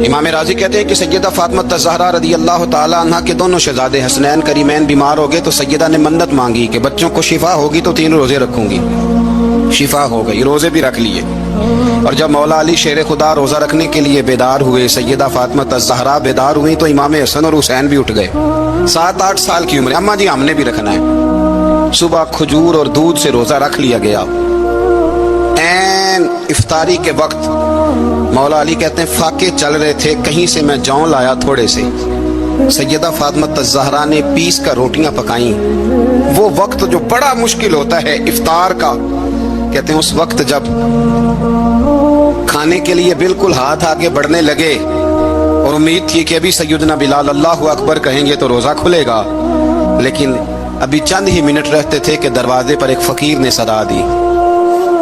امام راضی کہتے ہیں کہ سیدہ فاطمہ الزہرا رضی اللہ تعالی عنہ کے دونوں شہزادے حسنین کریمین بیمار ہو گئے تو سیدہ نے منت مانگی کہ بچوں کو شفا ہوگی تو 3 روزے رکھوں گی. شفا ہو گئی، روزے بھی رکھ لیے. اور جب مولا علی شیر خدا روزہ رکھنے کے لیے بیدار ہوئے، سیدہ فاطمہ الزہرا بیدار ہوئی تو امام حسن اور حسین بھی اٹھ گئے. 7-8 سال کی عمر. اماں جی ہم نے بھی رکھنا ہے. صبح کھجور اور دودھ سے روزہ رکھ لیا گیا. افطاری کے وقت مولا علی کہتے ہیں فاقے چل رہے تھے، کہیں سے میں جون لایا تھوڑے سے. سیدہ فاطمہ الزہرا نے پیس کر روٹیاں پکائیں. وہ وقت جو بڑا مشکل ہوتا ہے افطار کا، کہتے ہیں اس وقت جب کھانے کے لیے بالکل ہاتھ آگے بڑھنے لگے اور امید تھی کہ ابھی سیدنا بلال اللہ اکبر کہیں گے تو روزہ کھلے گا، لیکن ابھی چند ہی منٹ رہتے تھے کہ دروازے پر ایک فقیر نے صدا دی.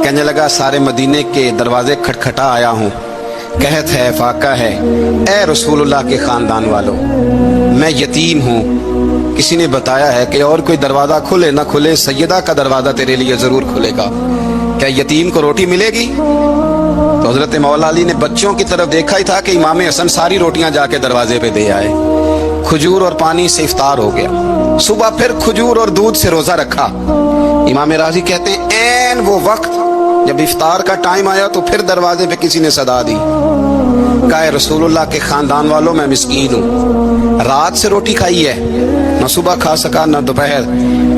کہنے لگا سارے مدینے کے دروازے کھٹکھٹا آیا ہوں، قحط ہے، فاقہ ہے، اے رسول اللہ کے خاندان والوں، میں یتیم ہوں. کسی نے بتایا ہے کہ اور کوئی دروازہ کھلے نہ کھلے، سیدہ کا دروازہ تیرے لیے ضرور کھلے گا. کیا یتیم کو روٹی ملے گی؟ تو حضرت مولا علی نے بچوں کی طرف دیکھا ہی تھا کہ امام حسن ساری روٹیاں جا کے دروازے پہ دے آئے. کھجور اور پانی سے افطار ہو گیا. صبح پھر کھجور اور دودھ سے روزہ رکھا. امام راضی کہتے ہیں این وہ وقت جب افطار کا ٹائم آیا تو پھر دروازے پہ کسی نے صدا دی. کہا اے رسول اللہ کے خاندان والوں، میں مسکین ہوں، رات سے روٹی کھائی ہے، نہ صبح کھا سکا نہ دوپہر.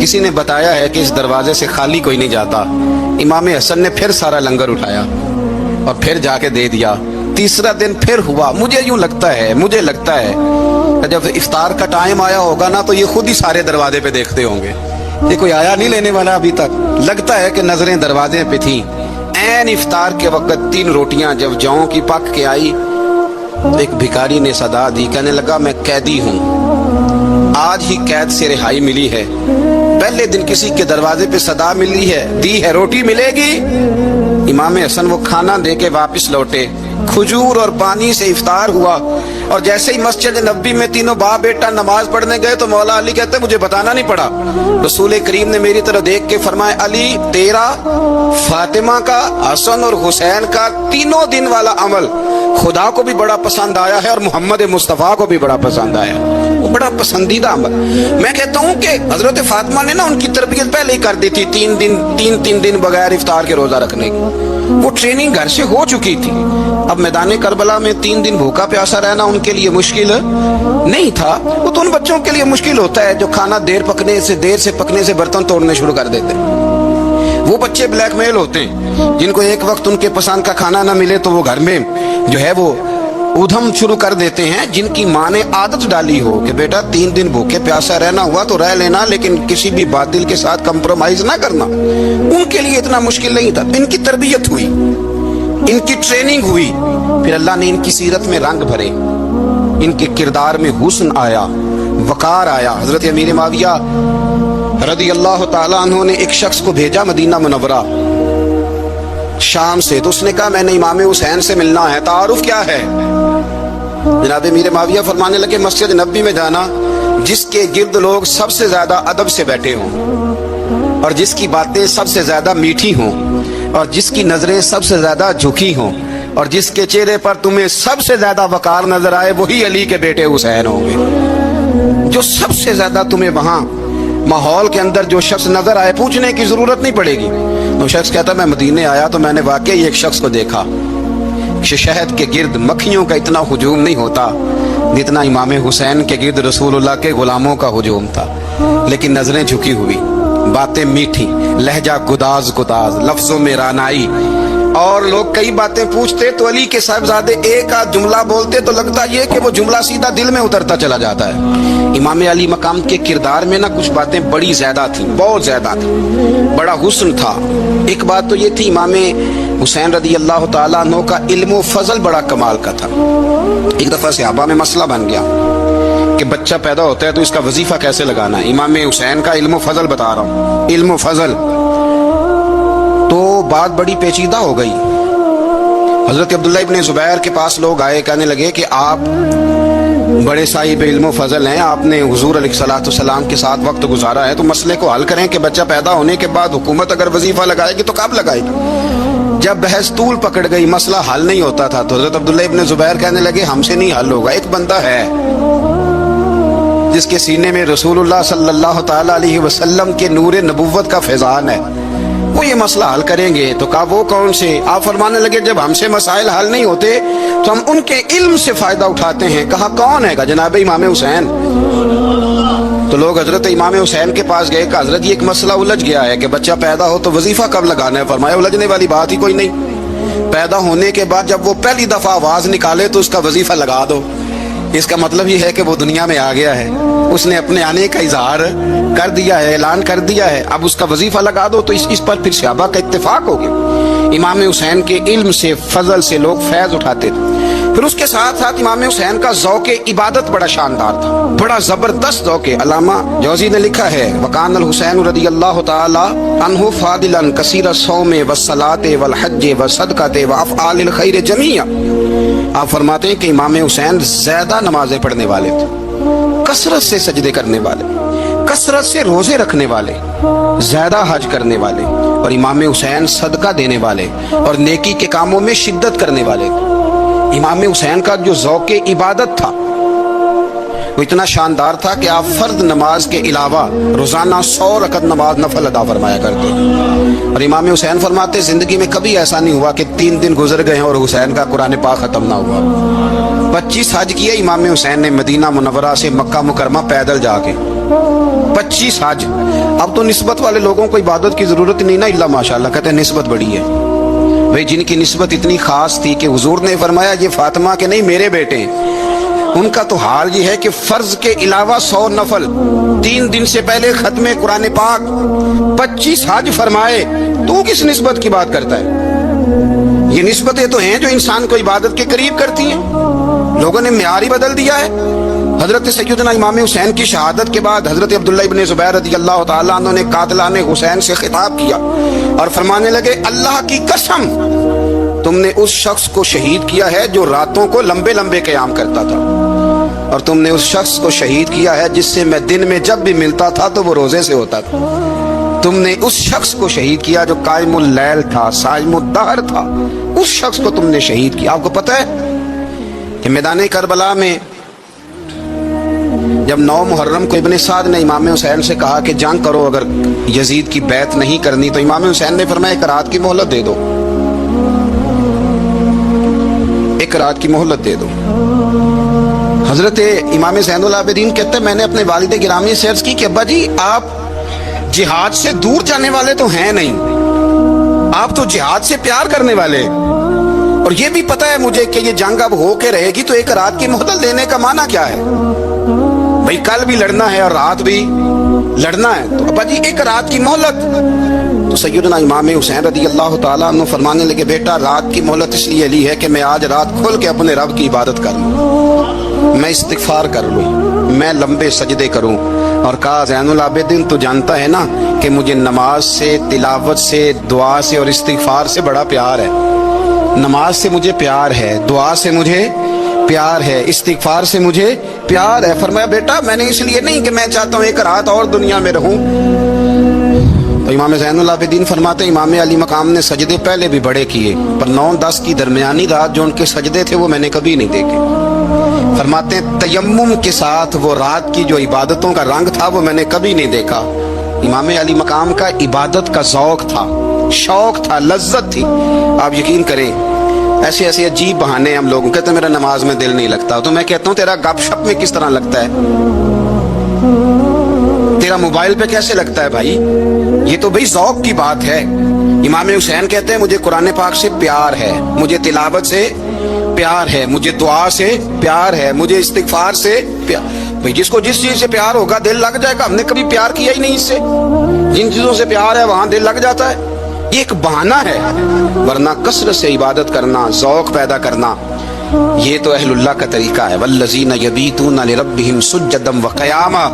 کسی نے بتایا ہے کہ اس دروازے سے خالی کوئی نہیں جاتا. امام حسن نے پھر سارا لنگر اٹھایا اور پھر جا کے دے دیا. تیسرا دن پھر ہوا. مجھے لگتا ہے جب افطار کا ٹائم آیا ہوگا نا تو یہ خود ہی سارے دروازے پہ دیکھتے ہوں گے، یہ کوئی آیا نہیں لینے والا ابھی تک. لگتا ہے کہ نظریں دروازے پہ تھیں. این افطار کے وقت 3 روٹیاں جب جاؤں کی پک کے آئی، ایک بھکاری نے صدا دی. کہنے لگا میں قیدی ہوں، آج ہی قید سے رہائی ملی ہے. پہلے دن کسی کے دروازے پہ صدا ملی ہے، دی ہے روٹی ملے گی. امام حسن وہ کھانا دے کے واپس لوٹے. کھجور اور پانی سے افطار ہوا اور جیسے ہی مسجد نبوی میں تینوں باپ بیٹا نماز پڑھنے گئے تو مولا علی کہتے مجھے بتانا نہیں پڑا. رسول کریم نے میری طرف دیکھ کے فرمایا علی تیرا، فاطمہ کا، حسن اور حسین کا 3 دن والا عمل خدا کو بھی بڑا پسند آیا ہے اور محمد مصطفیٰ کو بھی بڑا پسند آیا. وہ بڑا پسندیدہ عمل. میں کہتا ہوں کہ حضرت فاطمہ نے نا ان کی تربیت پہلے ہی کر دی تھی. 3 دن بغیر افطار کے روزہ رکھنے کی وہ ٹریننگ گھر سے ہو چکی تھی. اب میدان کربلا میں 3 دن بھوکا پیاسا رہنا ان کے لیے مشکل نہیں تھا. وہ تو ان بچوں کے لیے مشکل ہوتا ہے جو کھانا دیر سے پکنے سے برتن توڑنے شروع کر دیتے. وہ بچے بلیک میل ہوتے ہیں جن کو ایک وقت ان کے پسند کا کھانا نہ ملے تو وہ گھر میں جو ہے وہ ادھم شروع کر دیتے ہیں. جن کی ماں نے عادت ڈالی ہو کہ بیٹا 3 دن بھوکے پیاسا رہنا ہوا تو رہ لینا لیکن کسی بھی باطل کے ساتھ کمپرومائز نہ کرنا، ان کے لیے اتنا مشکل نہیں تھا. ان کی تربیت ہوئی، ان کی ٹریننگ ہوئی، پھر اللہ نے ان کی سیرت میں رنگ بھرے، ان کے کردار میں حسن آیا، وقار آیا. حضرت امیر معاویہ رضی اللہ تعالیٰ عنہ نے ایک شخص کو بھیجا مدینہ منورہ شام سے. تو اس نے کہا میں نے امام حسین سے ملنا ہے، تعارف کیا ہے؟ جناب امیر معاویہ فرمانے لگے مسجد نبوی میں جانا جس کے گرد لوگ سب سے زیادہ ادب سے بیٹھے ہوں اور جس کی باتیں سب سے زیادہ میٹھی ہوں اور جس کی نظریں سب سے زیادہ جھکی ہوں اور جس کے چہرے پر تمہیں سب سے زیادہ وقار نظر آئے وہی علی کے بیٹے حسین ہوں گے. جو سب سے زیادہ تمہیں وہاں ماحول کے اندر جو شخص نظر آئے پوچھنے کی ضرورت نہیں پڑے گی. وہ شخص کہتا میں مدینے آیا تو میں نے واقعی ایک شخص کو دیکھا کہ شہد کے گرد مکھیوں کا اتنا ہجوم نہیں ہوتا جتنا امام حسین کے گرد رسول اللہ کے غلاموں کا ہجوم تھا. لیکن نظریں جھکی ہوئی، باتیں میٹھی، لہجہ گداز، لفظوں میں رانائی. اور لوگ کئی باتیں پوچھتے تو علی کے صاحبزادے ایک آدھ جملہ بولتے تو لگتا یہ کہ وہ جملہ سیدھا دل میں اترتا چلا جاتا ہے. امام علی مقام کے کردار میں نا کچھ باتیں بڑی زیادہ تھیں، بہت زیادہ تھیں، بڑا حسن تھا. ایک بات تو یہ تھی امام حسین رضی اللہ تعالیٰ عنہ کا علم و فضل بڑا کمال کا تھا. ایک دفعہ صحابہ میں مسئلہ بن گیا کہ بچہ پیدا ہوتا ہے تو اس کا وظیفہ کیسے لگانا ہے. امام حسین کا علم و فضل بتا رہا ہوں، علم و فضل. تو بات بڑی پیچیدہ ہو گئی. حضرت عبداللہ ابن زبیر کے پاس لوگ آئے, کہنے لگے کہ آپ بڑے صاحب علم و فضل ہیں, آپ نے حضور علیہ الصلوۃ والسلام کے ساتھ وقت گزارا ہے, تو مسئلے کو حل کریں کہ بچہ پیدا ہونے کے بعد حکومت اگر وظیفہ لگائے گی تو کب لگائے گی. جب بحث طول پکڑ گئی, مسئلہ حل نہیں ہوتا تھا, تو حضرت عبداللہ ابن زبیر کہنے لگے ہم سے نہیں حل ہوگا. ایک بندہ ہے جس کے سینے میں رسول اللہ صلی اللہ تعالی علیہ وسلم کے نور نبوت کا فیضان ہے, وہ یہ مسئلہ حل کریں گے. تو کہا وہ کون سے؟ آپ فرمانے لگے جب ہم سے مسائل حل نہیں ہوتے تو ہم ان کے علم سے فائدہ اٹھاتے ہیں. کہا کون ہے؟ کہا جناب امام حسین. تو لوگ حضرت امام حسین کے پاس گئے کہ حضرت یہ ایک مسئلہ الجھ گیا ہے کہ بچہ پیدا ہو تو وظیفہ کب لگانا ہے. فرمایا الجھنے والی بات ہی کوئی نہیں, پیدا ہونے کے بعد جب وہ پہلی دفعہ آواز نکالے تو اس کا وظیفہ لگا دو. اس کا مطلب یہ ہے کہ وہ دنیا میں آ گیا ہے, اس نے اپنے آنے کا اظہار کر دیا ہے, اعلان کر دیا ہے, اب اس کا وظیفہ لگا دو. تو اس پر پھر صحابہ کا اتفاق ہو گیا. امام حسین کے علم سے, فضل سے لوگ فیض اٹھاتے تھے. پھر اس کے ساتھ ساتھ امام حسین کا ذوق عبادت بڑا شاندار تھا, بڑا زبردست ذوق. علامہ جوزی نے لکھا ہے وکان الحسین رضی اللہ تعالی عنہ فاضلا کثیر الصوم والصلاۃ والحج والصدقۃ وافعال الخیر جميعا. آپ فرماتے ہیں کہ امام حسین زیادہ نمازیں پڑھنے والے تھے, کثرت سے سجدے کرنے والے, کثرت سے روزے رکھنے والے, زیادہ حج کرنے والے, اور امام حسین صدقہ دینے والے اور نیکی کے کاموں میں شدت کرنے والے. امام حسین کا جو ذوق عبادت تھا وہ اتنا شاندار تھا کہ آپ فرض نماز کے علاوہ روزانہ 100 رکعت نماز نفل ادا فرمایا کرتے. اور امام حسین فرماتے زندگی میں کبھی ایسا نہیں ہوا کہ 3 دن گزر گئے اور حسین کا قرآن پاک ختم نہ ہوا. 25 حج کیے امام حسین نے مدینہ منورہ سے مکہ مکرمہ پیدل جا کے, 25 حج. اب تو نسبت والے لوگوں کو عبادت کی ضرورت نہیں نا, اللہ ماشاءاللہ کہتے ہیں نسبت بڑی ہے. بھئی جن کی نسبت اتنی خاص تھی کہ حضور نے فرمایا یہ فاطمہ کے نہیں میرے بیٹے ہیں, ان کا تو حال یہ ہے کہ فرض کے علاوہ 100 نفل, 3 دن سے پہلے ختم قرآن پاک, 25 حج فرمائے. تو کس نسبت کی بات کرتا ہے؟ یہ نسبتیں تو ہیں جو انسان کو عبادت کے قریب کرتی ہیں. لوگوں نے معیار ہی بدل دیا ہے. حضرت سیدنا امام حسین کی شہادت کے بعد حضرت عبداللہ ابن زبیر رضی اللہ تعالیٰ عنہ نے قاتلان حسین سے خطاب کیا اور فرمانے لگے اللہ کی قسم تم نے اس شخص کو شہید کیا ہے جو راتوں کو لمبے لمبے قیام کرتا تھا, اور تم نے اس شخص کو شہید کیا ہے جس سے میں دن میں جب بھی ملتا تھا تو وہ روزے سے ہوتا تھا. تم نے اس شخص کو شہید کیا جو قائم اللیل تھا, صائم الدہر تھا, اس شخص کو تم نے شہید کیا. آپ کو پتہ ہے کہ میدان کربلا میں جب 9 محرم کو ابن سعد نے امام حسین سے کہا کہ جنگ کرو اگر یزید کی بیعت نہیں کرنی, تو امام حسین نے فرمایا 1 رات کی مہلت دے دو, 1 رات کی مہلت دے دو. حضرت امام زین العابدین کہتے ہیں میں نے اپنے والد گرامی سے عرض کی کہ ابا جی آپ جہاد سے دور جانے والے تو ہیں نہیں, آپ تو جہاد سے پیار کرنے والے, اور یہ بھی پتہ ہے مجھے کہ یہ جنگ اب ہو کے رہے گی, تو 1 رات کی مہلت دینے کا معنی کیا ہے؟ بھئی کل بھی لڑنا ہے اور رات بھی لڑنا ہے, تو ابا جی 1 رات کی مہلت. تو سیدنا امام حسین رضی اللہ تعالیٰ عنہ فرمانے لگے بیٹا رات کی مہلت اس لیے لی ہے کہ میں آج رات کھل کے اپنے رب کی عبادت کر لوں, میں استغفار کر لوں, میں لمبے سجدے کروں. اور کہا زین العابدین تو جانتا ہے نا کہ مجھے نماز سے, تلاوت سے, دعا سے اور استغفار سے بڑا پیار ہے. نماز سے مجھے پیار ہے, دعا سے مجھے پیار ہے, استغفار سے مجھے پیار ہے. فرمایا بیٹا میں نے اس لیے نہیں کہ میں چاہتا ہوں 1 رات اور دنیا میں رہوں. تو امام زین العابدین فرماتے ہیں امام علی مقام نے سجدے پہلے بھی بڑے کیے, پر 9-10 کی درمیانی رات جو ان کے سجدے تھے وہ میں نے کبھی نہیں دیکھے. فرماتے ہیں تیمم کے ساتھ وہ رات کی جو عبادتوں کا رنگ تھا وہ میں نے کبھی نہیں دیکھا. امام علی مقام کا عبادت کا ذوق تھا, شوق تھا, لذت تھی. آپ یقین کریں ایسے ایسے عجیب بہانے ہم لوگوں کہتے ہیں میرا نماز میں دل نہیں لگتا, تو میں کہتا ہوں تیرا گپ شپ میں کس طرح لگتا ہے, تیرا موبائل پہ کیسے لگتا ہے بھائی؟ یہ تو بھائی ذوق کی بات ہے. امام حسین کہتے ہیں مجھے قرآن پاک سے پیار ہے, مجھے تلاوت سے پیار ہے, مجھے دعا سے پیار ہے, مجھے استغفار سے پیار. بھائی جس کو جس چیز سے پیار ہوگا دل لگ جائے گا. ہم نے کبھی پیار کیا ہی نہیں اس سے, جن چیزوں سے پیار ہے وہاں دل لگ جاتا ہے. یہ ایک بہانہ ہے, ورنہ کثرت سے عبادت کرنا, ذوق پیدا کرنا, یہ تو اہلُاللہ کا طریقہ ہے. والذین یبیتون لربہم سجدا وقیاما.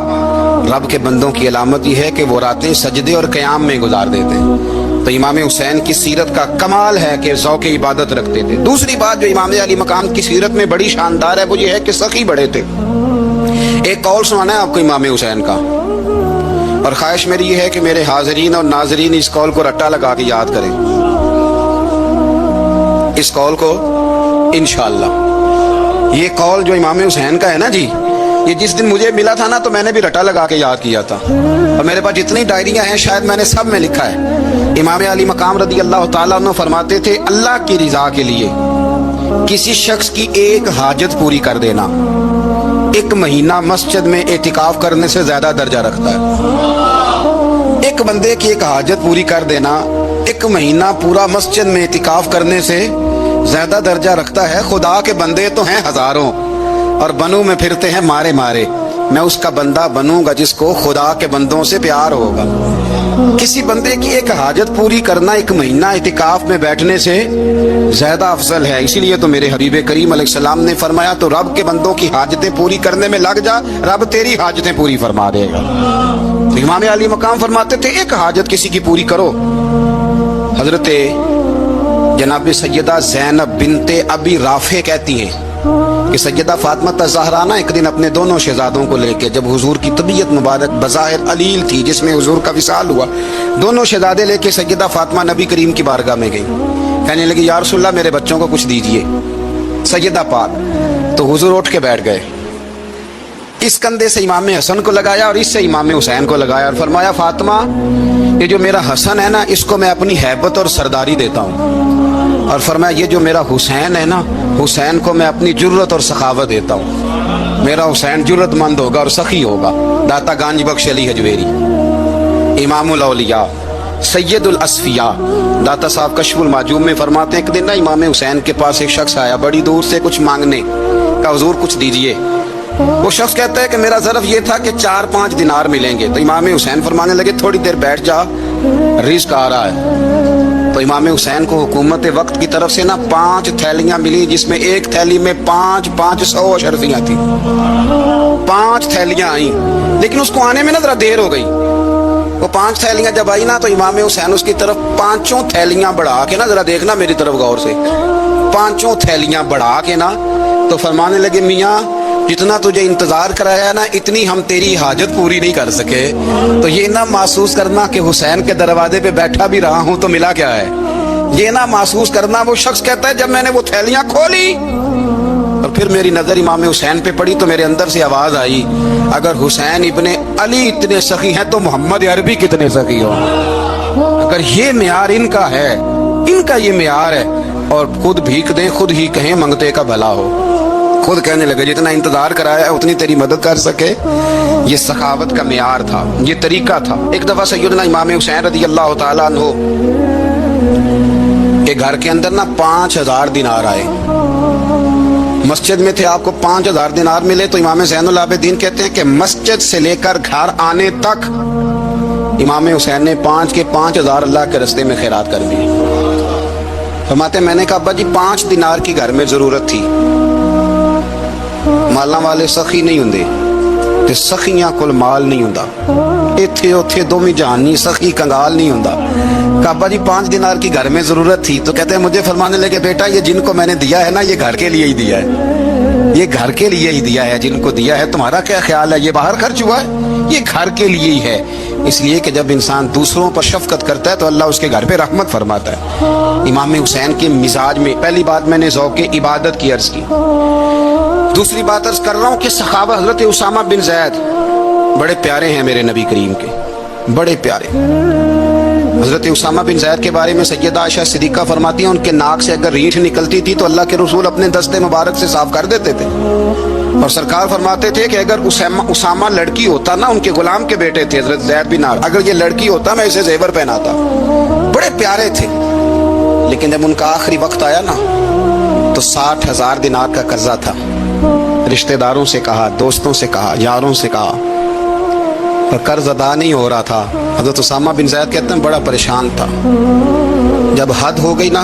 رب کے بندوں کی علامت یہ ہے کہ وہ راتیں سجدے اور قیام میں گزار دیتے ہیں. تو امام حسین کی سیرت کا کمال ہے کہ ذوق عبادت رکھتے تھے. دوسری بات جو امام علی مقام کی سیرت میں بڑی شاندار ہے وہ یہ ہے کہ سخی بڑے تھے. ایک قول سنانا ہے آپ کو امام حسین کا، اور خواہش میری یہ ہے کہ میرے حاضرین اور ناظرین اس قول کو رٹا لگا کے یاد کریں، اس قول کو انشاءاللہ. یہ قول جو امام حسین کا ہے نا جی، یہ جس دن مجھے ملا تھا نا تو میں نے بھی رٹا لگا کے یاد کیا تھا، اور میرے پاس جتنی ڈائریاں ہیں شاید میں نے سب میں لکھا ہے. امام علی مقام رضی اللہ تعالیٰ عنہ فرماتے تھے اللہ کی رضا کے لیے کسی شخص کی ایک حاجت پوری کر دینا 1 مہینہ مسجد میں اعتکاف کرنے سے زیادہ درجہ رکھتا ہے. ایک بندے کی ایک حاجت پوری کر دینا 1 مہینہ پورا مسجد میں اعتکاف کرنے سے زیادہ درجہ رکھتا ہے. خدا کے بندے تو ہیں ہزاروں اور بنوں میں پھرتے ہیں مارے مارے. میں اس کا بندہ بنوں گا جس کو خدا کے بندوں سے پیار ہوگا. کسی بندے کی ایک حاجت پوری کرنا 1 مہینہ اعتکاف میں بیٹھنے سے زیادہ افضل ہے. اسی لیے تو میرے حبیب کریم علیہ السلام نے فرمایا تو رب کے بندوں کی حاجتیں پوری کرنے میں لگ جا، رب تیری حاجتیں پوری فرما دے گا. امام علی مقام فرماتے تھے ایک حاجت کسی کی پوری کرو. حضرت جناب سیدہ زینب بنت ابی رافع کہتی ہیں کہ سیدہ فاطمہ الزہرا نا ایک دن اپنے دونوں شہزادوں کو لے کے، جب حضور کی طبیعت مبارک بظاہر علیل تھی جس میں حضور کا وصال ہوا، دونوں شہزادے لے کے سیدہ فاطمہ نبی کریم کی بارگاہ میں گئی. کہنے لگی یا رسول اللہ میرے بچوں کو کچھ دیجئے. سیدہ پاک تو حضور اٹھ کے بیٹھ گئے، اس کندھے سے امام حسن کو لگایا اور اس سے امام حسین کو لگایا اور فرمایا فاطمہ یہ جو میرا حسن ہے نا اس کو میں اپنی ہیبت اور سرداری دیتا ہوں، اور فرمایا یہ جو میرا حسین ہے نا حسین کو میں اپنی جرت اور سخاوت دیتا ہوں. میرا حسین جرت مند ہوگا اور سخی ہوگا. داتا گانج بخش علی حجویری امام الاولیاء سید الاصفیاء داتا صاحب کشف المعجوب میں فرماتے ہیں ایک دن نا امام حسین کے پاس ایک شخص آیا بڑی دور سے کچھ مانگنے کا، حضور کچھ دیجئے. وہ شخص کہتا ہے کہ میرا ظرف یہ تھا کہ 4-5 دینار ملیں گے. تو امام حسین فرمانے لگے تھوڑی دیر بیٹھ جا، رزق آ رہا ہے. تو امام حسین کو حکومت وقت کی طرف سے نا 5 تھیلیاں ملی جس میں ایک تھیلی میں 500 اشرفیاں تھیں. 5 تھیلیاں آئیں لیکن اس کو آنے میں نا ذرا دیر ہو گئی. وہ 5 تھیلیاں جب آئی نا تو امام حسین اس کی طرف 5 تھیلیاں بڑھا کے نا، ذرا دیکھنا میری طرف غور سے، 5 تھیلیاں بڑھا کے نا تو فرمانے لگے میاں جتنا تجھے انتظار کرایا نا اتنی ہم تیری حاجت پوری نہیں کر سکے. تو یہ نہ محسوس کرنا کہ حسین کے دروازے پہ بیٹھا بھی رہا ہوں تو ملا کیا ہے. یہ نہ محسوس کرنا وہ شخص کہتا ہے جب میں نے وہ تھیلیاں کھولی اور پھر میری نظر امام حسین پہ پڑی تو میرے اندر سے آواز آئی اگر حسین ابن علی اتنے سخی ہیں تو محمد عربی کتنے سخی ہو. اگر یہ معیار ان کا ہے، ان کا یہ معیار ہے، اور خود بھیک دیں خود ہی کہیں منگتے کا بھلا ہو. خود کہنے لگے جتنا انتظار کرایا ہے اتنی تیری مدد کر سکے. یہ سخاوت کا معیار تھا، یہ طریقہ تھا. ایک دفعہ سیدنا امام حسین رضی اللہ تعالیٰ عنہ کے گھر کے اندر نا 5000 دینار آئے. مسجد میں تھے، آپ کو 5000 دینار ملے تو امام زین العابدین کہتے ہیں کہ مسجد سے لے کر گھر آنے تک امام حسین نے 5000 اللہ کے رستے میں خیرات کر دی. فرماتے میں نے کہا ابا جی 5 دینار کی گھر میں ضرورت تھی، مالاں والے سخی نہیں ہوندے تے سخیاں کول مال نہیں ہوندا. ایتھے اوتھے دوویں جہان نہیں، سخی کنگال نہیں ہوندا. کعبہ جی 5 دینار کی گھر میں ضرورت تھی تو کہتے ہیں مجھے فرمانے لگے بیٹا یہ جن کو میں نے دیا ہے نا یہ گھر کے لیے ہی دیا ہے، یہ گھر کے لیے ہی دیا ہے. جن کو دیا ہے تمہارا کیا خیال ہے یہ باہر خرچ ہوا ہے؟ یہ گھر کے لیے ہی ہے. اس لیے کہ جب انسان دوسروں پر شفقت کرتا ہے تو اللہ اس کے گھر پہ رحمت فرماتا ہے. امام حسین کے مزاج میں پہلی بات میں نے ذوق عبادت کی عرض کی. دوسری بات عرض کر رہا ہوں کہ صحابہ حضرت اسامہ بن زید بڑے پیارے ہیں میرے نبی کریم کے، بڑے پیارے. حضرت اسامہ بن زید کے بارے میں سیدہ عائشہ صدیقہ فرماتی ہیں ان کے ناک سے اگر ریٹھ نکلتی تھی تو اللہ کے رسول اپنے دستے مبارک سے صاف کر دیتے تھے. اور سرکار فرماتے تھے کہ اگر اسامہ لڑکی ہوتا نا، ان کے غلام کے بیٹے تھے حضرت زید بن عامر، اگر یہ لڑکی ہوتا میں اسے زیور پہناتا. بڑے پیارے تھے. لیکن جب ان کا آخری وقت آیا نا تو 60,000 دینار کا قرضہ تھا. رشتہ داروں سے کہا، دوستوں سے کہا، یاروں سے کہا، اور قرض ادا نہیں ہو رہا تھا. حضرت اسامہ بن زید کہتے ہیں بڑا پریشان تھا. جب حد ہو گئی نا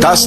10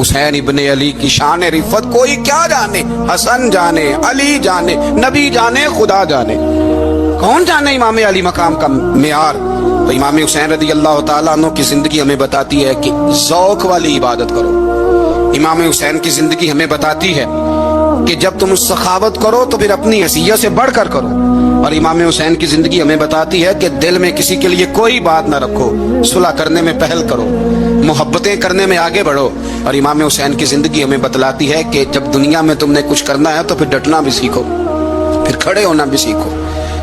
حسین ابن علی کی شان رفت کوئی کیا جانے، حسن جانے، علی جانے، نبی جانے، خدا جانے، کون جانے امام علی مقام کا معیار؟ تو امام حسین رضی اللہ تعالیٰ عنہ کی زندگی ہمیں بتاتی ہے کہ ذوق والی عبادت کرو۔ امام حسین کی زندگی ہمیں بتاتی ہے کہ جب تم سخاوت کرو تو پھر اپنی حیثیت سے بڑھ کر کرو، اور امام حسین کی زندگی ہمیں بتاتی ہے کہ دل میں کسی کے لیے کوئی بات نہ رکھو، صلح کرنے میں پہل کرو، محبتیں کرنے میں آگے بڑھو۔ اور امام حسین کی زندگی ہمیں بتلاتی ہے کہ جب دنیا میں تم نے کچھ کرنا ہے تو پھر ڈٹنا بھی سیکھو، پھر کھڑے ہونا بھی سیکھو۔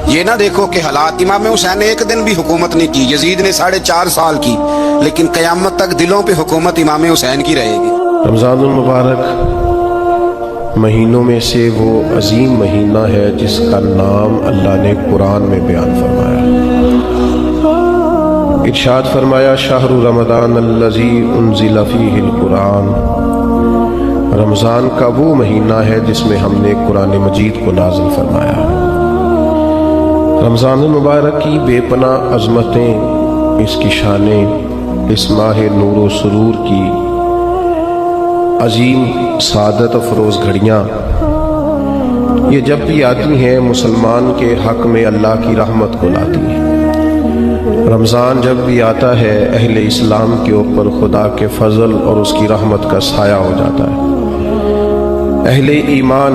یہ نہ دیکھو کہ حالات، امام حسین نے ایک دن بھی حکومت نہیں کی، یزید نے 4.5 سال کی، لیکن قیامت تک دلوں پہ حکومت امام حسین کی رہے گی۔ رمضان المبارک مہینوں میں سے وہ عظیم مہینہ ہے جس کا نام اللہ نے قرآن میں بیان فرمایا۔ ارشاد فرمایا شہر رمضان الذی انزل فیہ القرآن، رمضان کا وہ مہینہ ہے جس میں ہم نے قرآن مجید کو نازل فرمایا۔ رمضان المبارک کی بے پناہ عظمتیں، اس کی شانیں، اس ماہ نور و سرور کی عظیم سعادت افروز گھڑیاں، یہ جب بھی آتی ہیں مسلمان کے حق میں اللہ کی رحمت کو لاتی ہیں۔ رمضان جب بھی آتا ہے اہل اسلام کے اوپر خدا کے فضل اور اس کی رحمت کا سایہ ہو جاتا ہے۔ اہل ایمان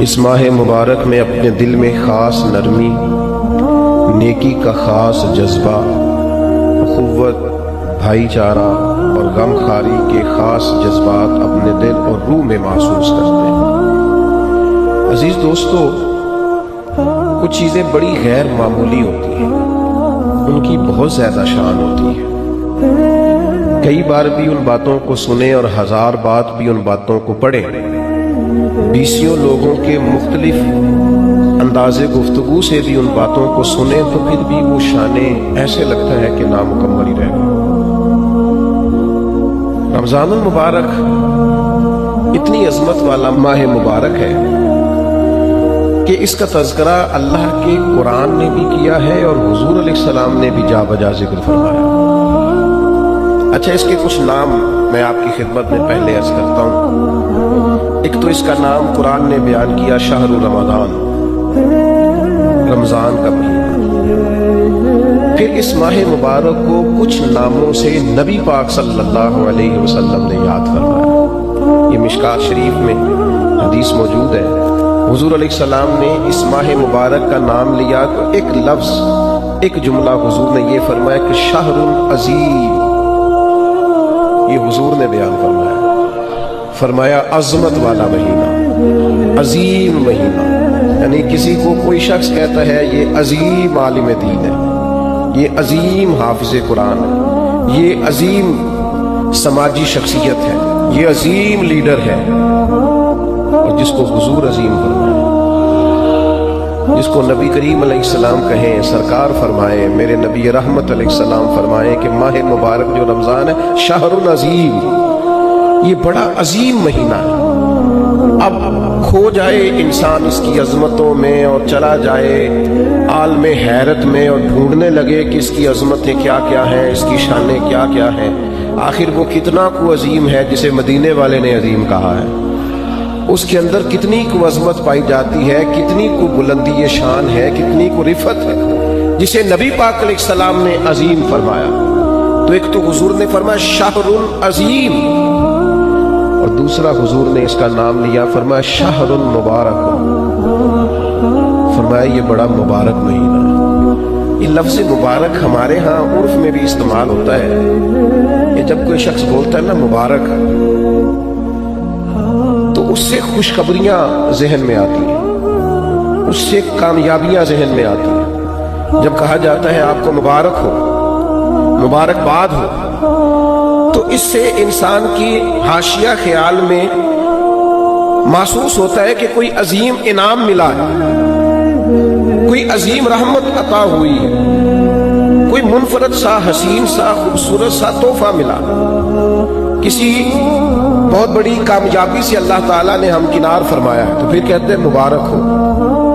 اس ماہ مبارک میں اپنے دل میں خاص نرمی، نیکی کا خاص جذبہ، اخوت، بھائی چارہ اور غم خاری کے خاص جذبات اپنے دل اور روح میں محسوس کرتے ہیں۔ عزیز دوستو، کچھ چیزیں بڑی غیر معمولی ہوتی ہیں، ان کی بہت زیادہ شان ہوتی ہے۔ کئی بار بھی ان باتوں کو سنیں اور 1000 بات بھی ان باتوں کو پڑھیں، 20 لوگوں کے مختلف انداز گفتگو سے بھی ان باتوں کو سنیں تو پھر بھی وہ شانیں ایسے لگتا ہے کہ نامکمل ہی رہ گئی۔ رمضان المبارک اتنی عظمت والا ماہ مبارک ہے کہ اس کا تذکرہ اللہ کے قرآن نے بھی کیا ہے اور حضور علیہ السلام نے بھی جا بجا ذکر فرمایا۔ اچھا، اس کے کچھ نام میں آپ کی خدمت میں پہلے عرض کرتا ہوں۔ ایک تو اس کا نام قرآن نے بیان کیا شہر رمضان، رمضان کا مہینہ۔ پھر اس ماہ مبارک کو کچھ ناموں سے نبی پاک صلی اللہ علیہ وسلم نے یاد فرمایا۔ یہ مشکات شریف میں حدیث موجود ہے، حضور علیہ السلام نے اس ماہ مبارک کا نام لیا تو ایک لفظ، ایک جملہ حضور نے یہ فرمایا کہ شہر عظیم، یہ حضور نے بیان فرمایا عظمت والا مہینہ، عظیم مہینہ۔ یعنی کسی کو کوئی شخص کہتا ہے یہ عظیم عالم دین ہے، یہ عظیم حافظ قرآن ہے، یہ عظیم سماجی شخصیت ہے، یہ عظیم لیڈر ہے، اور جس کو حضور عظیم فرمائے، جس کو نبی کریم علیہ السلام کہیں، سرکار فرمائے، میرے نبی رحمت علیہ السلام فرمائے کہ ماہ مبارک جو رمضان ہے شہر عظیم، یہ بڑا عظیم مہینہ ہے۔ اب کھو جائے انسان اس کی عظمتوں میں اور چلا جائے عالم حیرت میں اور ڈھونڈنے لگے کہ اس کی عظمتیں کیا کیا ہیں، اس کی شانیں کیا کیا ہیں، آخر وہ کتنا کو عظیم ہے جسے مدینے والے نے عظیم کہا ہے، اس کے اندر کتنی کو عظمت پائی جاتی ہے، کتنی کو بلندی شان ہے، کتنی کو رفت ہے، جسے نبی پاک علیہ السلام نے عظیم فرمایا۔ تو ایک تو حضور نے فرمایا شہر عظیم، اور دوسرا حضور نے اس کا نام لیا، فرمایا شہر مبارک، فرمایا یہ بڑا مبارک مہینہ ہے۔ یہ لفظ مبارک ہمارے ہاں عرف میں بھی استعمال ہوتا ہے، یہ جب کوئی شخص بولتا ہے نا مبارک، تو اس سے خوشخبریاں ذہن میں آتی ہیں، اس سے کامیابیاں ذہن میں آتی ہیں۔ جب کہا جاتا ہے آپ کو مبارک ہو، مبارکباد ہو، تو اس سے انسان کی حاشیہ خیال میں محسوس ہوتا ہے کہ کوئی عظیم انعام ملا ہے، کوئی عظیم رحمت عطا ہوئی ہے، کوئی منفرد سا حسین سا خوبصورت سا تحفہ ملا، کسی بہت بڑی کامیابی سے اللہ تعالیٰ نے ہمکنار فرمایا ہے، تو پھر کہتے ہیں مبارک ہو۔